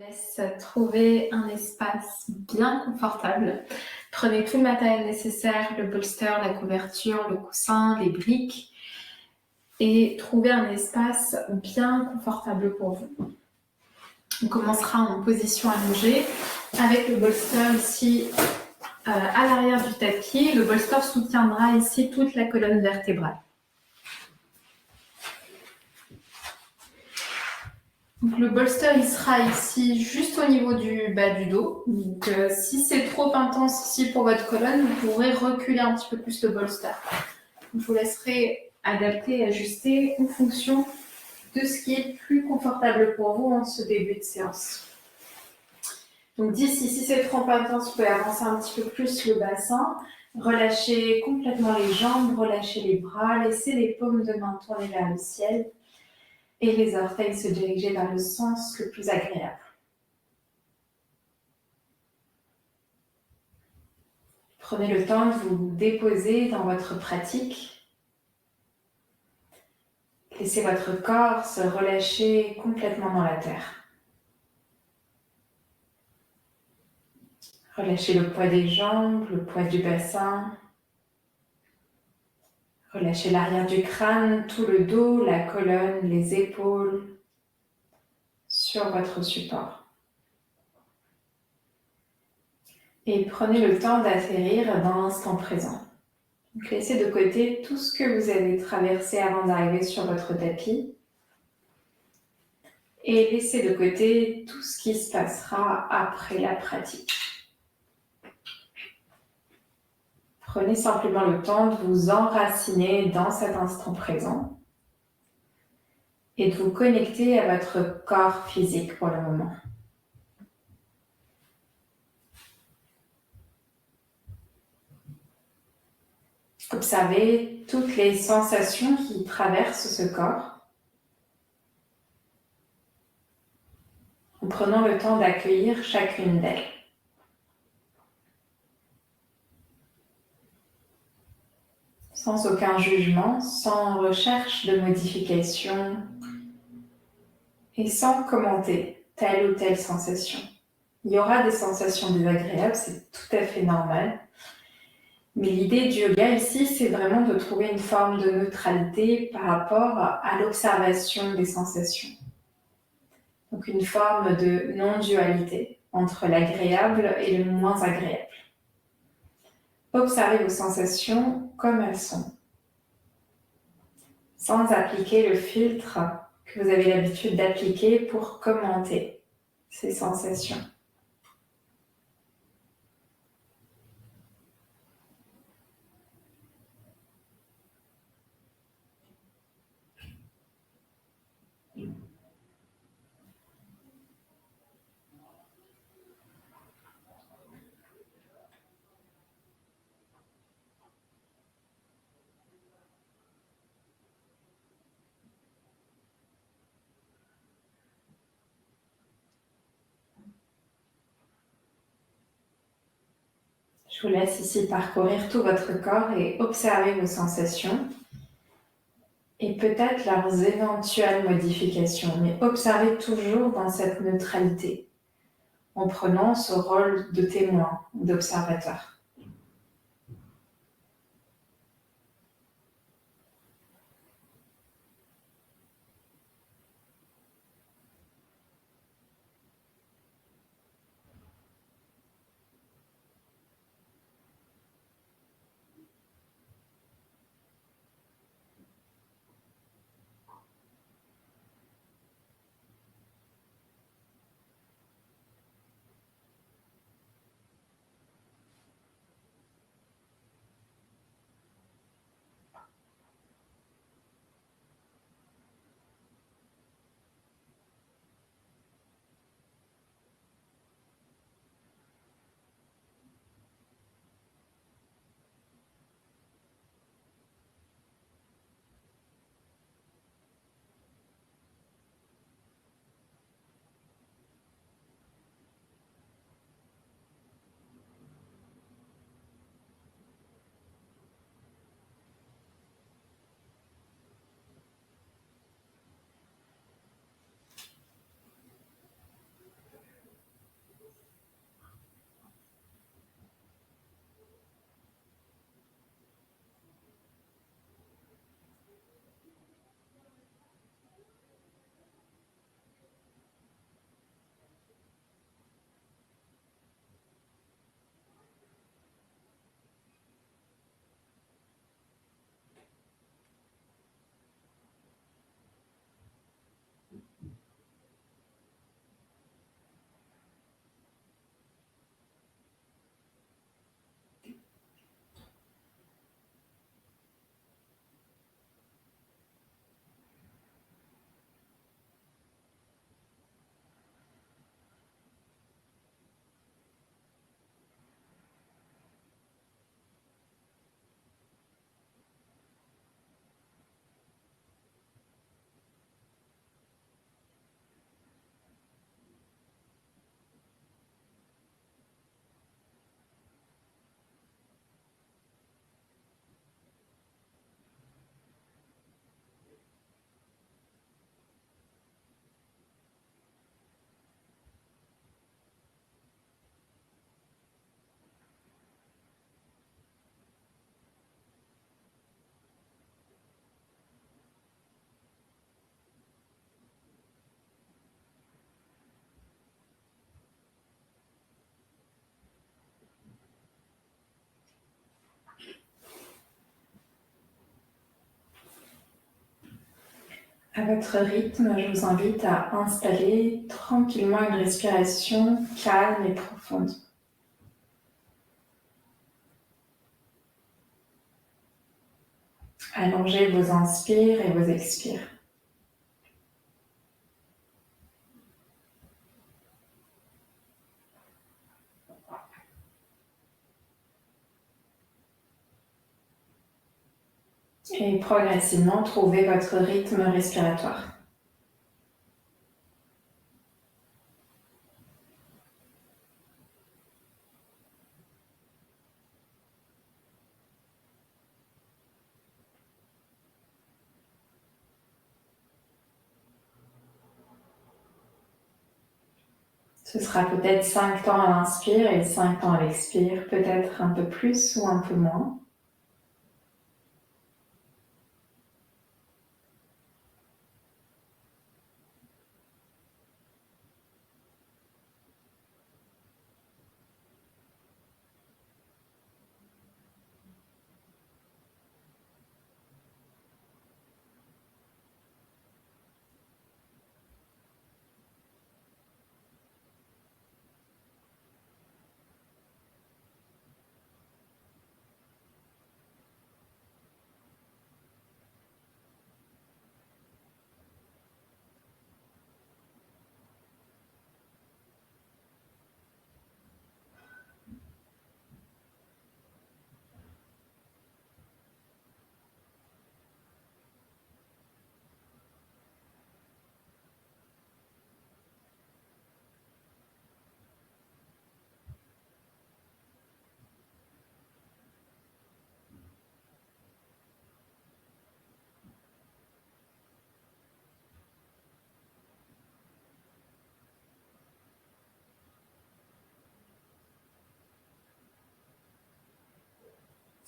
laisse trouver un espace bien confortable. Prenez tout le matériel nécessaire, le bolster, la couverture, le coussin, les briques et trouvez un espace bien confortable pour vous. On commencera en position allongée avec le bolster ici à l'arrière du tapis. Le bolster soutiendra ici toute la colonne vertébrale. Donc, le bolster il sera ici juste au niveau du bas du dos. Donc, si c'est trop intense ici pour votre colonne, vous pourrez reculer un petit peu plus le bolster. Je vous laisserai adapter et ajuster en fonction de ce qui est plus confortable pour vous en ce début de séance. Donc d'ici, si c'est trop intense, vous pouvez avancer un petit peu plus le bassin, relâchez complètement les jambes, relâchez les bras, laissez les paumes de main tourner vers le ciel et les orteils se diriger vers le sens le plus agréable. Prenez le temps de vous déposer dans votre pratique. Laissez votre corps se relâcher complètement dans la terre. Relâchez le poids des jambes, le poids du bassin. Relâchez l'arrière du crâne, tout le dos, la colonne, les épaules sur votre support. Et prenez le temps d'atterrir dans l'instant présent. Donc laissez de côté tout ce que vous avez traversé avant d'arriver sur votre tapis. Et laissez de côté tout ce qui se passera après la pratique. Prenez simplement le temps de vous enraciner dans cet instant présent et de vous connecter à votre corps physique pour le moment. Observez toutes les sensations qui traversent ce corps en prenant le temps d'accueillir chacune d'elles. Sans aucun jugement, sans recherche de modification et sans commenter telle ou telle sensation. Il y aura des sensations désagréables, c'est tout à fait normal. Mais l'idée du yoga ici, c'est vraiment de trouver une forme de neutralité par rapport à l'observation des sensations. Donc une forme de non-dualité entre l'agréable et le moins agréable. Observez vos sensations comme elles sont, sans appliquer le filtre que vous avez l'habitude d'appliquer pour commenter ces sensations. Je vous laisse ici parcourir tout votre corps et observer vos sensations et peut-être leurs éventuelles modifications, mais observez toujours dans cette neutralité, en prenant ce rôle de témoin, d'observateur. À votre rythme, je vous invite à installer tranquillement une respiration calme et profonde. Allongez vos inspires et vos expires. Et progressivement, trouvez votre rythme respiratoire. Ce sera peut-être 5 temps à l'inspire et 5 temps à l'expire, peut-être un peu plus ou un peu moins.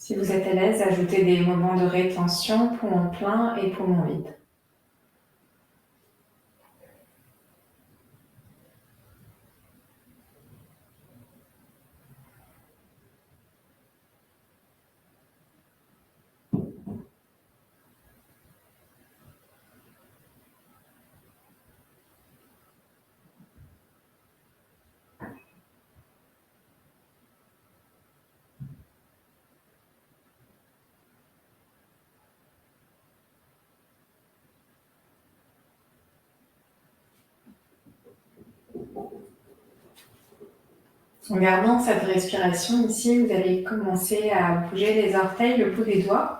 Si vous êtes à l'aise, ajoutez des moments de rétention, poumon plein et poumon vide. En gardant cette respiration ici, vous allez commencer à bouger les orteils, le bout des doigts,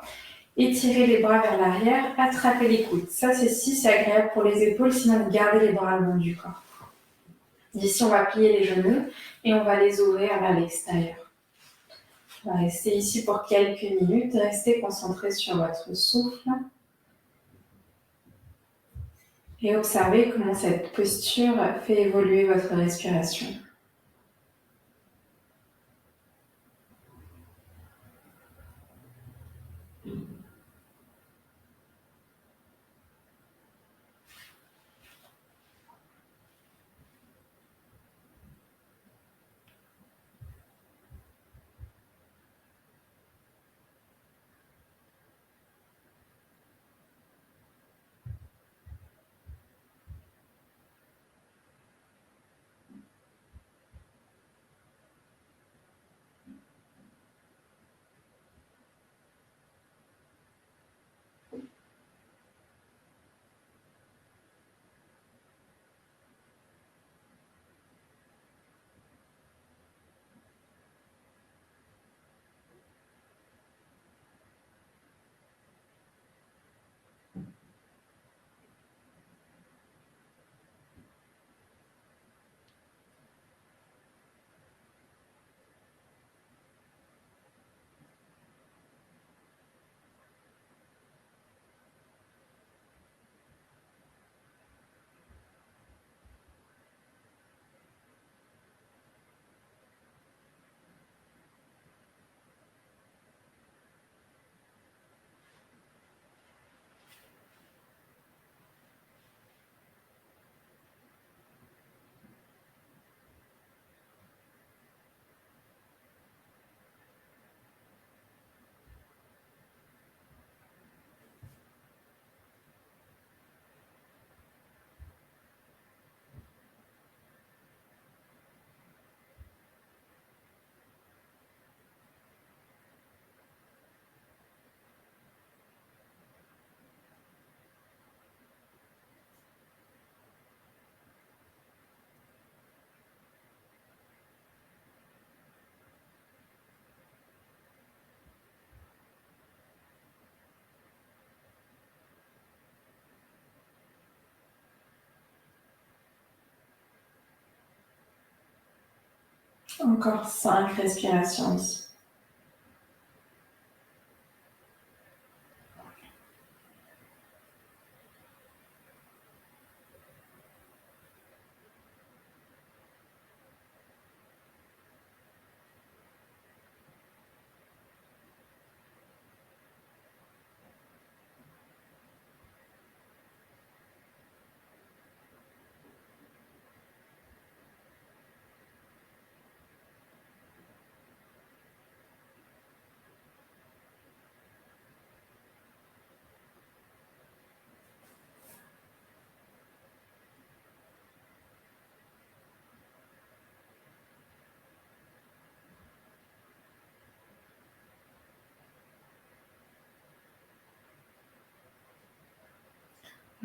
étirer les bras vers l'arrière, attraper les coudes. Ça, c'est agréable pour les épaules, sinon vous gardez les bras le long du corps. Ici, on va plier les genoux et on va les ouvrir vers l'extérieur. On va rester ici pour quelques minutes, restez concentré sur votre souffle et observez comment cette posture fait évoluer votre respiration. Encore 5 respirations ici.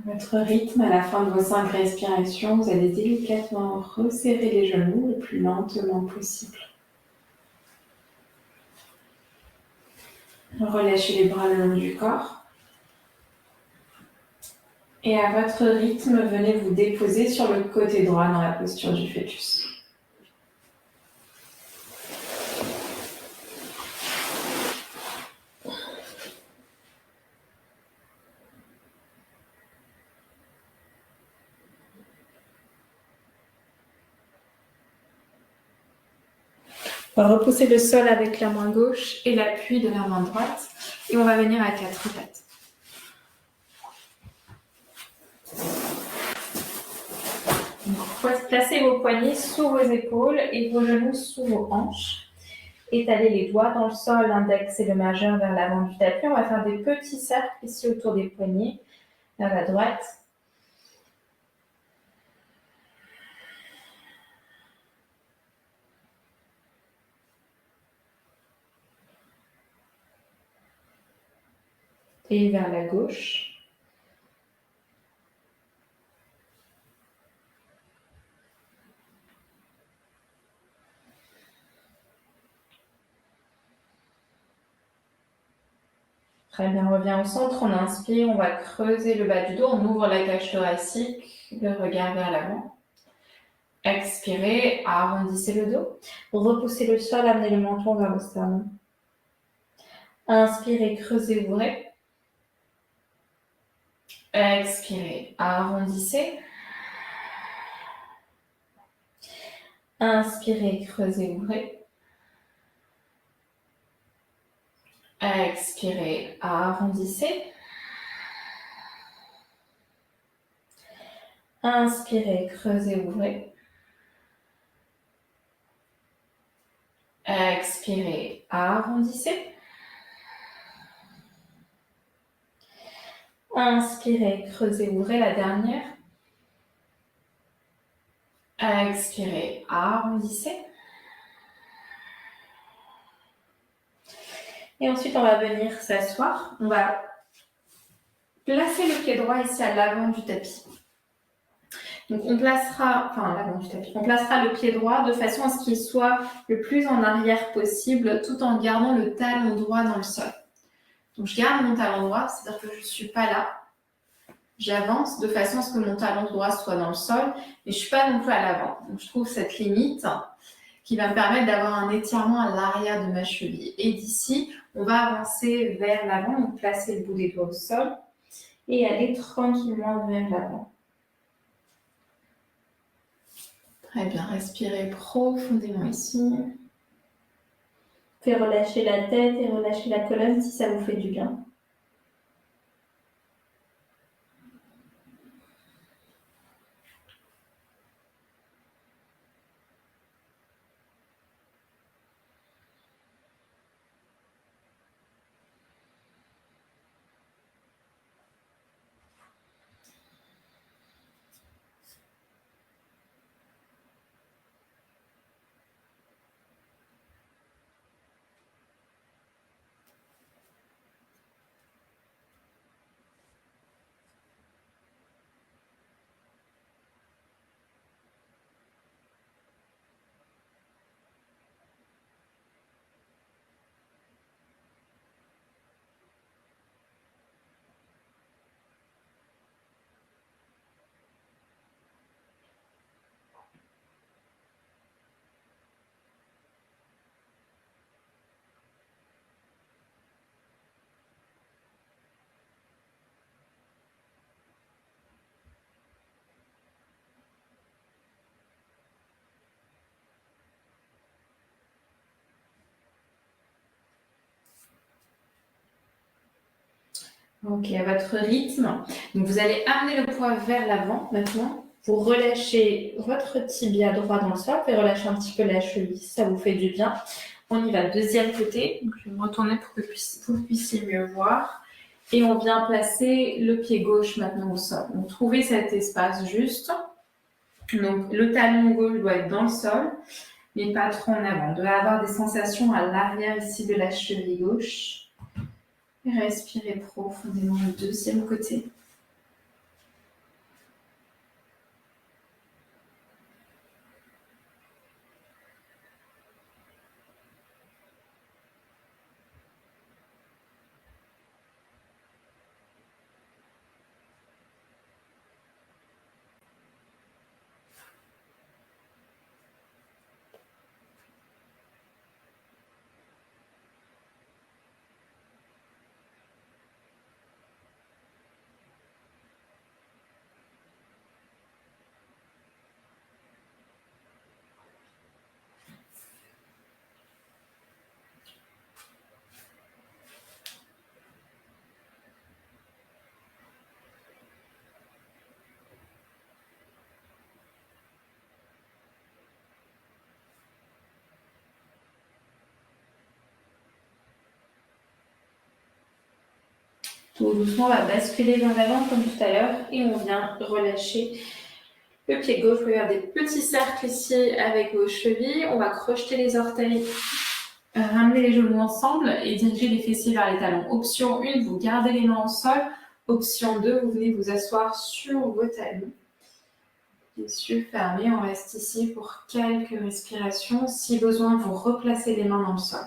À votre rythme, à la fin de vos 5 respirations, vous allez délicatement resserrer les genoux le plus lentement possible. Relâchez les bras le long du corps. Et à votre rythme, venez vous déposer sur le côté droit dans la posture du fœtus. On va repousser le sol avec la main gauche et l'appui de la main droite. Et on va venir à 4 pattes. Placez vos poignets sous vos épaules et vos genoux sous vos hanches. Étalez les doigts dans le sol, l'index et le majeur vers l'avant du tapis. On va faire des petits cercles ici autour des poignets, vers la droite. Et vers la gauche. Très bien, on revient au centre, on inspire, on va creuser le bas du dos, on ouvre la cage thoracique, le regard vers l'avant. Expirez, arrondissez le dos. Repoussez le sol, amenez le menton vers le sternum. Inspirez, creusez, ouvrez. Expirez, arrondissez. Inspirez, creusez, ouvrez. Expirez, arrondissez. Inspirez, creusez, ouvrez. Expirez, arrondissez. Inspirez, creusez, ouvrez la dernière. Expirez, arrondissez. Et ensuite, on va venir s'asseoir. On va placer le pied droit ici à l'avant du tapis. Donc, on placera le pied droit de façon à ce qu'il soit le plus en arrière possible, tout en gardant le talon droit dans le sol. Donc, je garde mon talon droit, c'est-à-dire que je ne suis pas là. J'avance de façon à ce que mon talon droit soit dans le sol, mais je ne suis pas non plus à l'avant. Donc, je trouve cette limite qui va me permettre d'avoir un étirement à l'arrière de ma cheville. Et d'ici, on va avancer vers l'avant, donc placer le bout des doigts au sol et aller tranquillement vers l'avant. Très bien, respirez profondément ici. Faites relâcher la tête et relâcher la colonne si ça vous fait du bien. Ok, à votre rythme. Donc vous allez amener le poids vers l'avant maintenant. Vous relâchez votre tibia droit dans le sol et relâchez un petit peu la cheville, ça vous fait du bien. On y va, deuxième côté. Donc, je vais me retourner pour que vous puissiez mieux voir. Et on vient placer le pied gauche maintenant au sol. Donc trouvez cet espace juste. Donc le talon gauche doit être dans le sol, mais pas trop en avant. On doit avoir des sensations à l'arrière ici de la cheville gauche. Et respirez profondément le deuxième côté. Tout doucement, on va basculer vers l'avant comme tout à l'heure et on vient relâcher le pied gauche. Regardez, petit cercle ici avec vos chevilles. On va crocheter les orteils, ramener les genoux ensemble et diriger les fessiers vers les talons. Option 1, vous gardez les mains au sol. Option 2, vous venez vous asseoir sur vos talons. Les yeux fermés, on reste ici pour quelques respirations. Si besoin, vous replacez les mains dans le sol.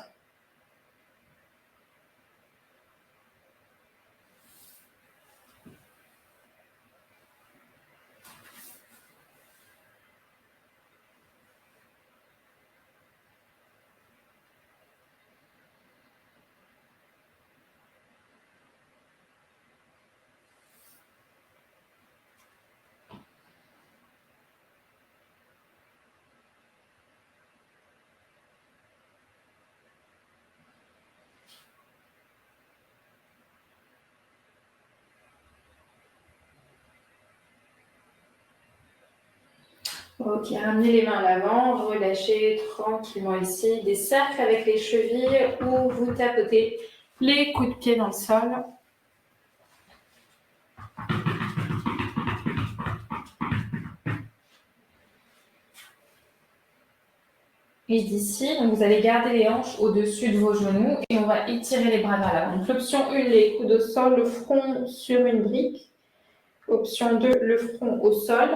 Ok, ramenez les mains à l'avant, relâchez tranquillement ici. Des cercles avec les chevilles où vous tapotez les coups de pied dans le sol. Et d'ici, donc vous allez garder les hanches au-dessus de vos genoux et on va étirer les bras vers l'avant. Donc l'option 1, les coudes au sol, le front sur une brique. Option 2, le front au sol.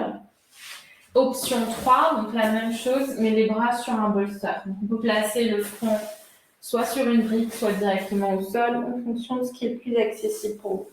Option 3, donc la même chose, mais les bras sur un bolster. Donc on peut placer le front soit sur une brique, soit directement au sol, en fonction de ce qui est le plus accessible pour vous.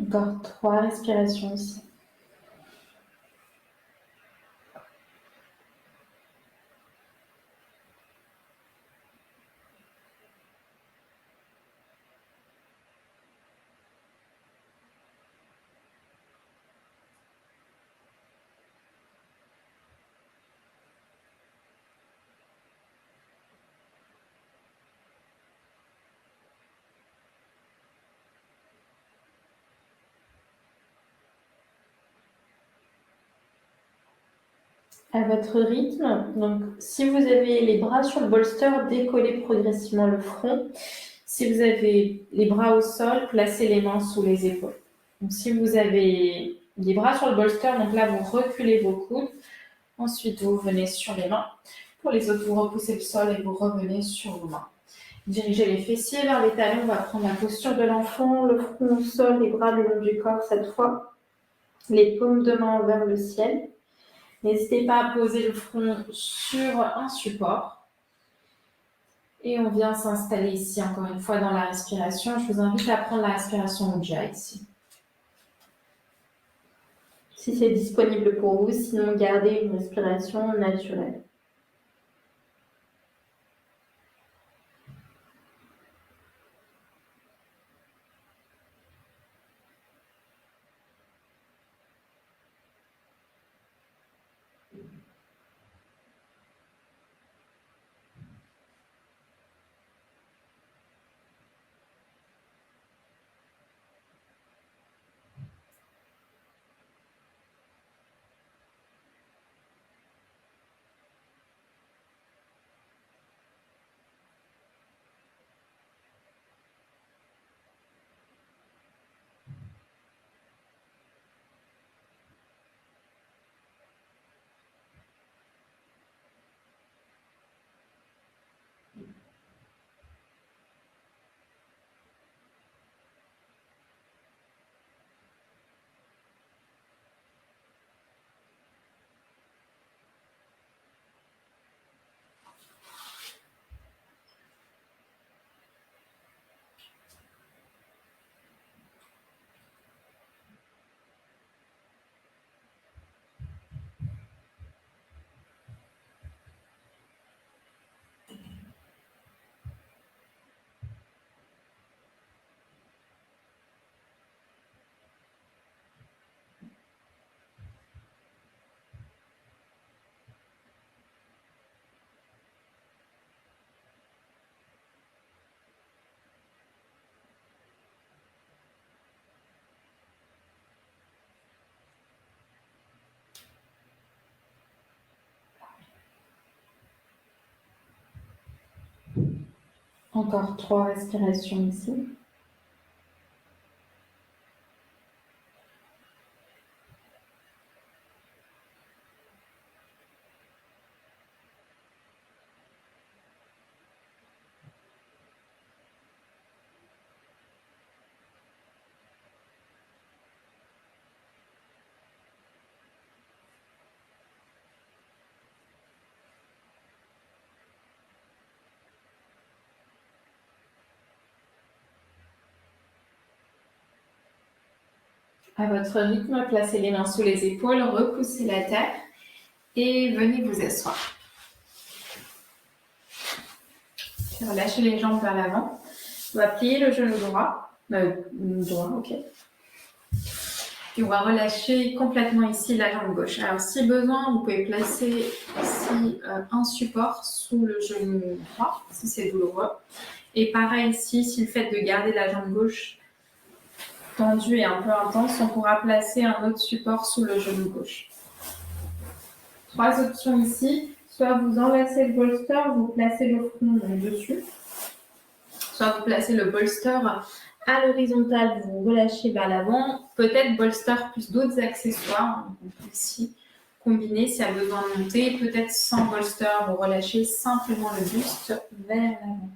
Encore 3 respirations ici. À votre rythme, donc si vous avez les bras sur le bolster, décollez progressivement le front. Si vous avez les bras au sol, placez les mains sous les épaules. Donc si vous avez les bras sur le bolster, donc là vous reculez vos coudes. Ensuite vous venez sur les mains. Pour les autres, vous repoussez le sol et vous revenez sur vos mains. Dirigez les fessiers vers les talons. On va prendre la posture de l'enfant, le front au sol, les bras le long du corps cette fois. Les paumes de main vers le ciel. N'hésitez pas à poser le front sur un support. Et on vient s'installer ici, encore une fois, dans la respiration. Je vous invite à prendre la respiration Ujjayi ici. Si c'est disponible pour vous, sinon gardez une respiration naturelle. Encore 3 respirations ici. À votre rythme, placez les mains sous les épaules, repoussez la terre et venez vous asseoir. Puis relâchez les jambes vers l'avant. On va plier le genou droit. Ok. Et on va relâcher complètement ici la jambe gauche. Alors si besoin, vous pouvez placer ici un support sous le genou droit, si c'est douloureux. Et pareil ici, si le fait de garder la jambe gauche tendue et un peu intense, on pourra placer un autre support sous le genou gauche. 3 options ici. Soit vous enlacez le bolster, vous placez le front dessus. Soit vous placez le bolster à l'horizontale, vous relâchez vers l'avant. Peut-être bolster plus d'autres accessoires. On peut ici combiner s'il y a besoin de monter. Peut-être sans bolster, vous relâchez simplement le buste vers l'avant.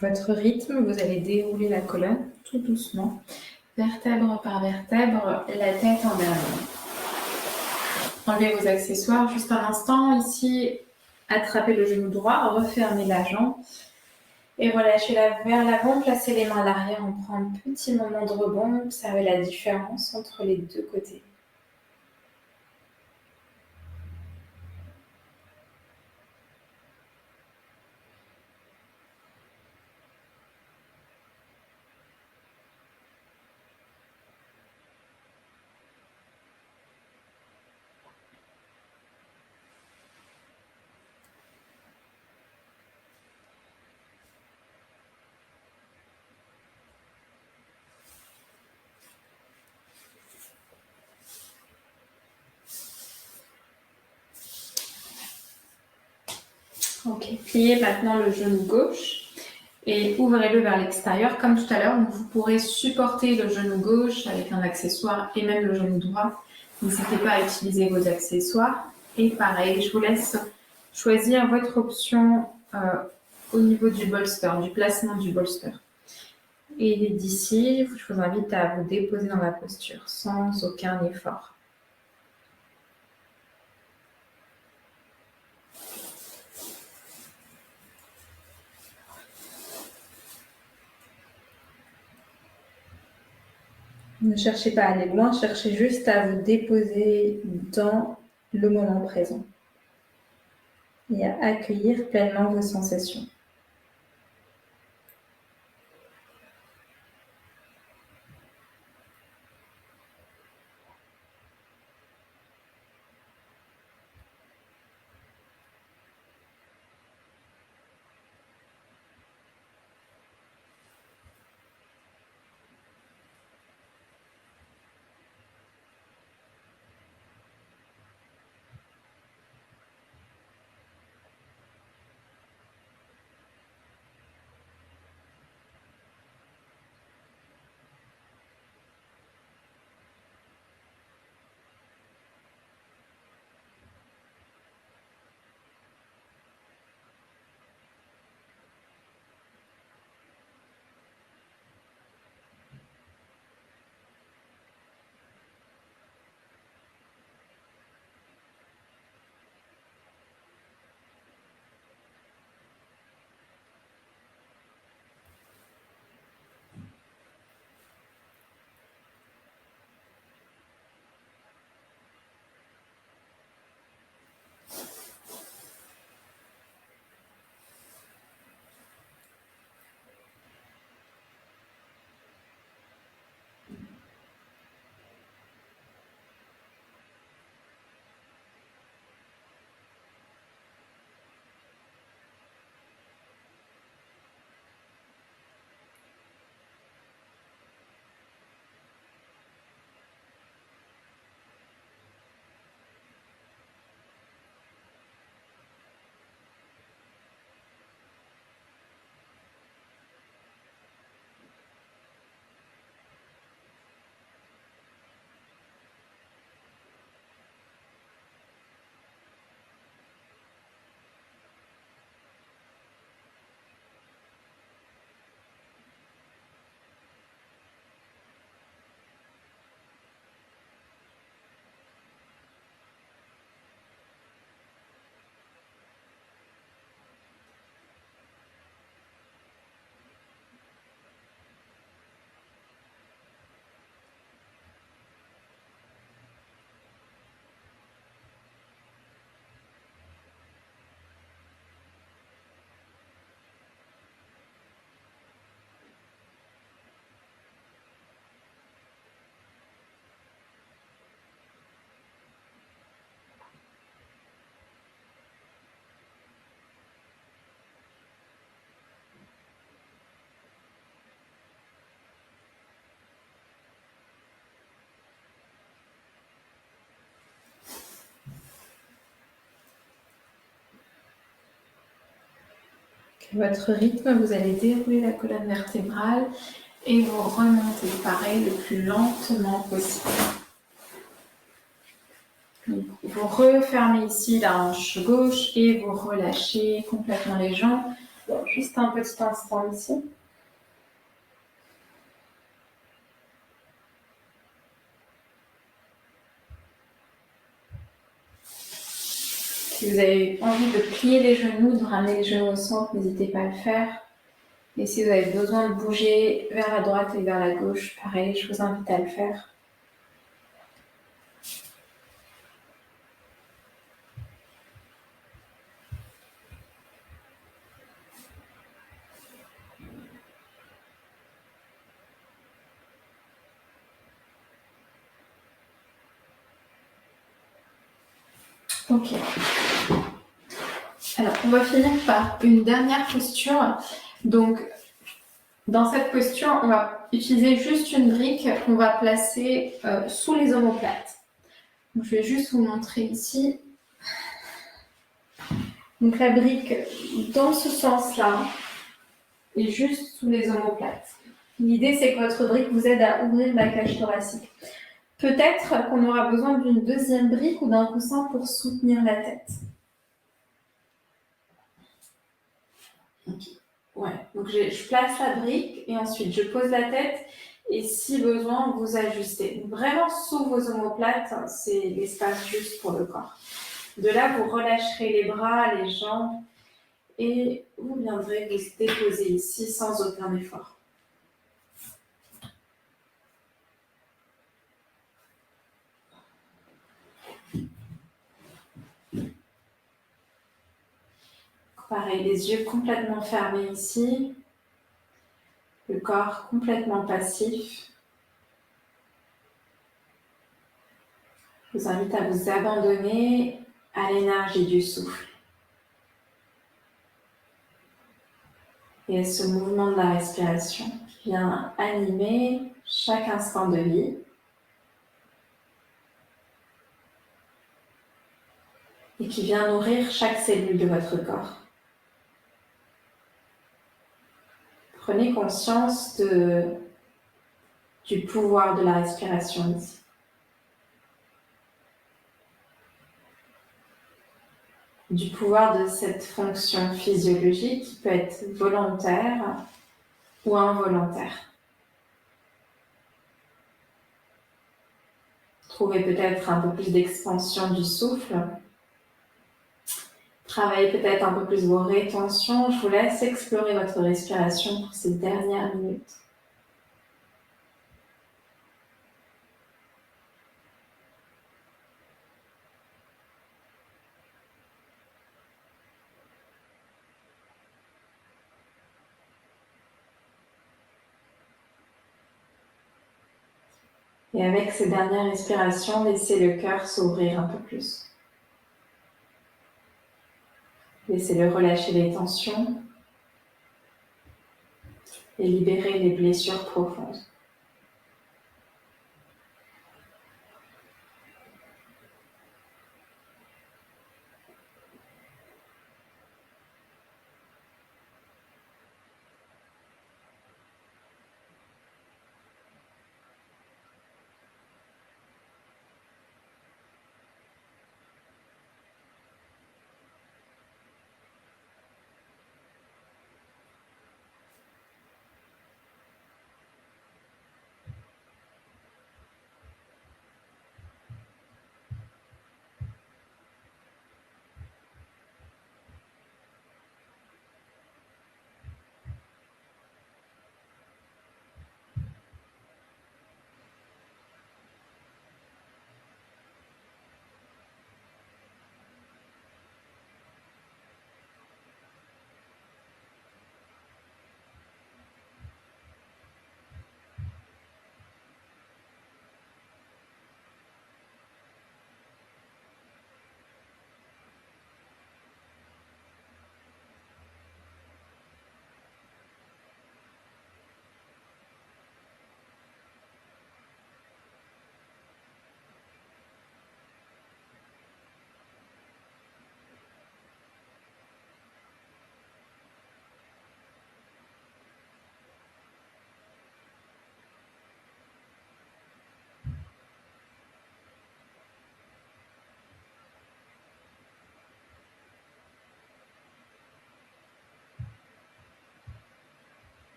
votre rythme, vous allez dérouler la colonne tout doucement, vertèbre par vertèbre, la tête en dernier. Enlevez vos accessoires juste un instant. Ici, attrapez le genou droit, refermez la jambe et relâchez-la vers l'avant. Placez les mains à l'arrière, on prend un petit moment de rebond. Observez la différence entre les deux côtés. Ok, pliez maintenant le genou gauche et ouvrez-le vers l'extérieur comme tout à l'heure. Vous pourrez supporter le genou gauche avec un accessoire et même le genou droit. N'hésitez pas à utiliser vos accessoires. Et pareil, je vous laisse choisir votre option au niveau du bolster, du placement du bolster. Et d'ici, je vous invite à vous déposer dans la posture sans aucun effort. Ne cherchez pas à aller loin, cherchez juste à vous déposer dans le moment présent et à accueillir pleinement vos sensations. Votre rythme, vous allez dérouler la colonne vertébrale et vous remontez pareil le plus lentement possible. Donc, vous refermez ici la hanche gauche et vous relâchez complètement les jambes. Juste un petit instant ici. Si vous avez envie de plier les genoux, de ramener les genoux au centre, n'hésitez pas à le faire. Et si vous avez besoin de bouger vers la droite et vers la gauche, pareil, je vous invite à le faire. Ok. Alors, on va finir par une dernière posture. Donc, dans cette posture, on va utiliser juste une brique qu'on va placer sous les omoplates. Donc, je vais juste vous montrer ici. Donc, la brique dans ce sens-là et juste sous les omoplates. L'idée, c'est que votre brique vous aide à ouvrir la cage thoracique. Peut-être qu'on aura besoin d'une deuxième brique ou d'un coussin pour soutenir la tête. Okay. Ouais, donc je place la brique et ensuite je pose la tête et si besoin, vous ajustez. Donc vraiment sous vos omoplates, c'est l'espace juste pour le corps. De là, vous relâcherez les bras, les jambes et vous viendrez vous déposer ici sans aucun effort. Pareil, les yeux complètement fermés ici, le corps complètement passif. Je vous invite à vous abandonner à l'énergie du souffle et à ce mouvement de la respiration qui vient animer chaque instant de vie. Et qui vient nourrir chaque cellule de votre corps. Prenez conscience du pouvoir de la respiration ici. Du pouvoir de cette fonction physiologique qui peut être volontaire ou involontaire. Trouvez peut-être un peu plus d'expansion du souffle. Travaillez peut-être un peu plus vos rétentions. Je vous laisse explorer votre respiration pour ces dernières minutes. Et avec ces dernières respirations, laissez le cœur s'ouvrir un peu plus. Laissez-le relâcher les tensions et libérer les blessures profondes.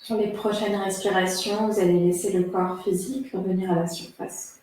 Sur les prochaines respirations, vous allez laisser le corps physique revenir à la surface.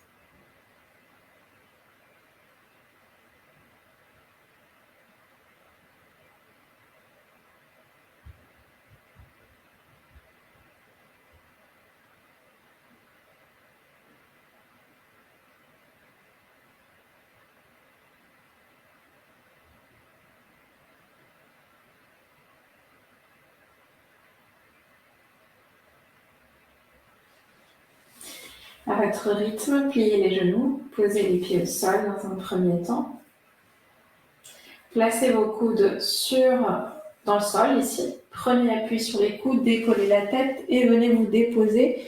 À votre rythme, pliez les genoux, posez les pieds au sol dans un premier temps. Placez vos coudes dans le sol ici. Prenez appui sur les coudes, décollez la tête et venez vous déposer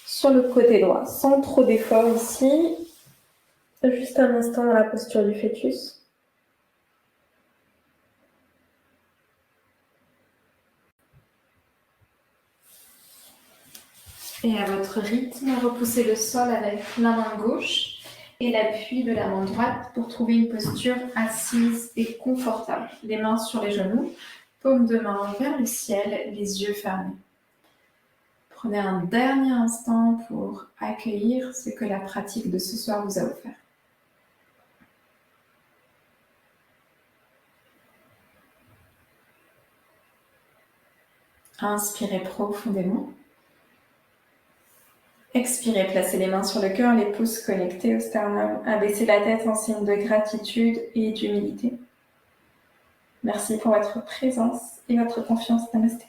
sur le côté droit, sans trop d'effort ici. Juste un instant dans la posture du fœtus. Et à votre rythme, repoussez le sol avec la main gauche et l'appui de la main droite pour trouver une posture assise et confortable. Les mains sur les genoux, paume de main vers le ciel, les yeux fermés. Prenez un dernier instant pour accueillir ce que la pratique de ce soir vous a offert. Inspirez profondément. Expirez, placez les mains sur le cœur, les pouces connectés au sternum. Abaissez la tête en signe de gratitude et d'humilité. Merci pour votre présence et votre confiance. Namasté.